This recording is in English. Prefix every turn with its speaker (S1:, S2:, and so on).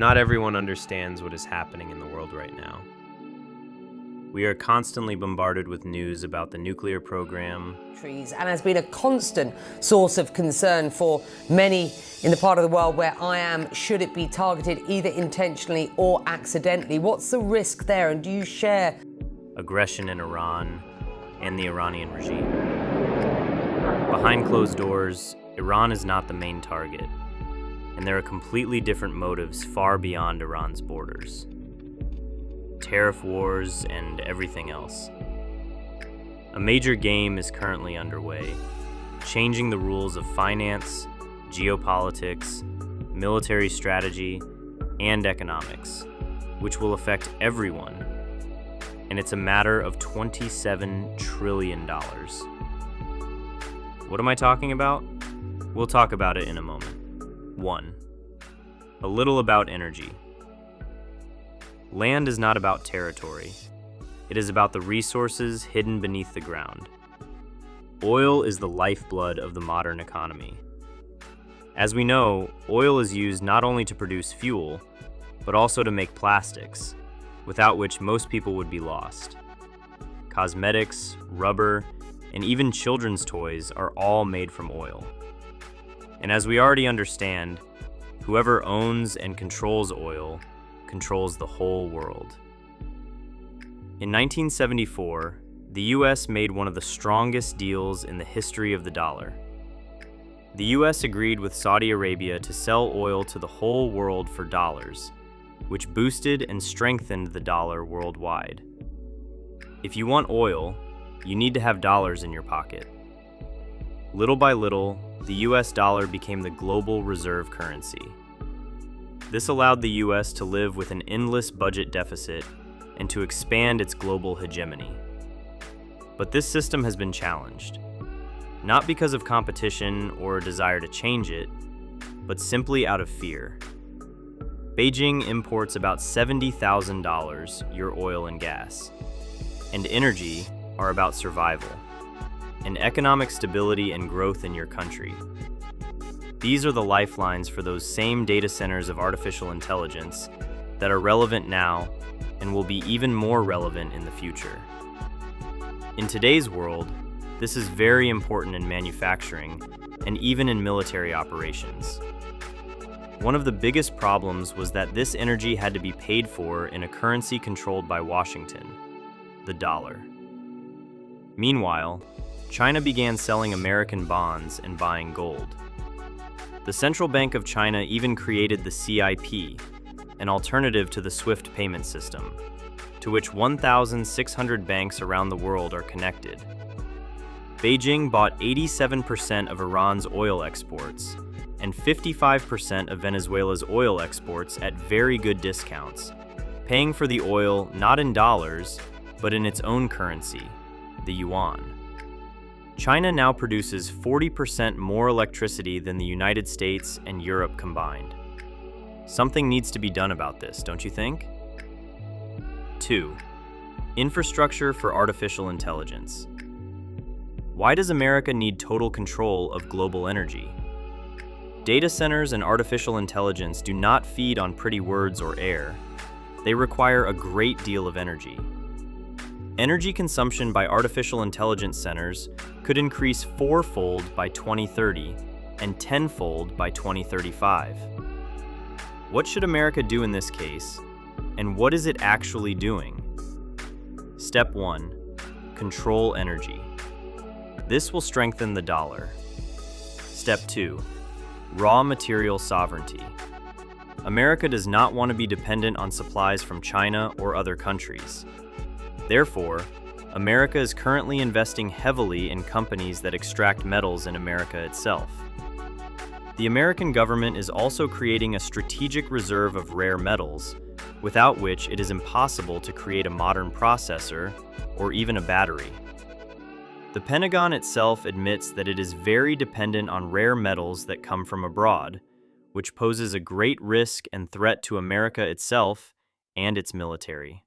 S1: Not everyone understands what is happening in the world right now. We are constantly bombarded with news about the nuclear program,
S2: and has been a constant source of concern for many in the part of the world where I am, should it be targeted either intentionally or accidentally. What's the risk there, and do you share
S1: aggression in Iran, and the Iranian regime? Behind closed doors, Iran is not the main target, and there are completely different motives far beyond Iran's borders. Tariff wars and everything else. A major game is currently underway, changing the rules of finance, geopolitics, military strategy, and economics, which will affect everyone. And it's a matter of $27 trillion. What am I talking about? We'll talk about it in a moment. 1. A little about energy. Land is not about territory. It is about the resources hidden beneath the ground. Oil is the lifeblood of the modern economy. As we know, oil is used not only to produce fuel, but also to make plastics, without which most people would be lost. Cosmetics, rubber, and even children's toys are all made from oil. And as we already understand, whoever owns and controls oil controls the whole world. In 1974, the US made one of the strongest deals in the history of the dollar. The US agreed with Saudi Arabia to sell oil to the whole world for dollars, which boosted and strengthened the dollar worldwide. If you want oil, you need to have dollars in your pocket. Little by little, the US dollar became the global reserve currency. This allowed the US to live with an endless budget deficit and to expand its global hegemony. But this system has been challenged, not because of competition or a desire to change it, but simply out of fear. Beijing imports about $70,000 your oil and gas, and energy are about survival, and economic stability and growth in your country. These are the lifelines for those same data centers of artificial intelligence that are relevant now and will be even more relevant in the future. In today's world, this is very important in manufacturing and even in military operations. One of the biggest problems was that this energy had to be paid for in a currency controlled by Washington, the dollar. Meanwhile, China began selling American bonds and buying gold. The Central Bank of China even created the CIP, an alternative to the SWIFT payment system, to which 1,600 banks around the world are connected. Beijing bought 87% of Iran's oil exports and 55% of Venezuela's oil exports at very good discounts, paying for the oil not in dollars, but in its own currency, the yuan. China now produces 40% more electricity than the United States and Europe combined. Something needs to be done about this, don't you think? 2. Infrastructure for artificial intelligence. Why does America need total control of global energy? Data centers and artificial intelligence do not feed on pretty words or air. They require a great deal of energy. Energy consumption by artificial intelligence centers could increase 4-fold by 2030 and 10-fold by 2035. What should America do in this case, and what is it actually doing? Step 1. Control energy. This will strengthen the dollar. Step 2. Raw material sovereignty. America does not want to be dependent on supplies from China or other countries. Therefore, America is currently investing heavily in companies that extract metals in America itself. The American government is also creating a strategic reserve of rare metals, without which it is impossible to create a modern processor or even a battery. The Pentagon itself admits that it is very dependent on rare metals that come from abroad, which poses a great risk and threat to America itself and its military.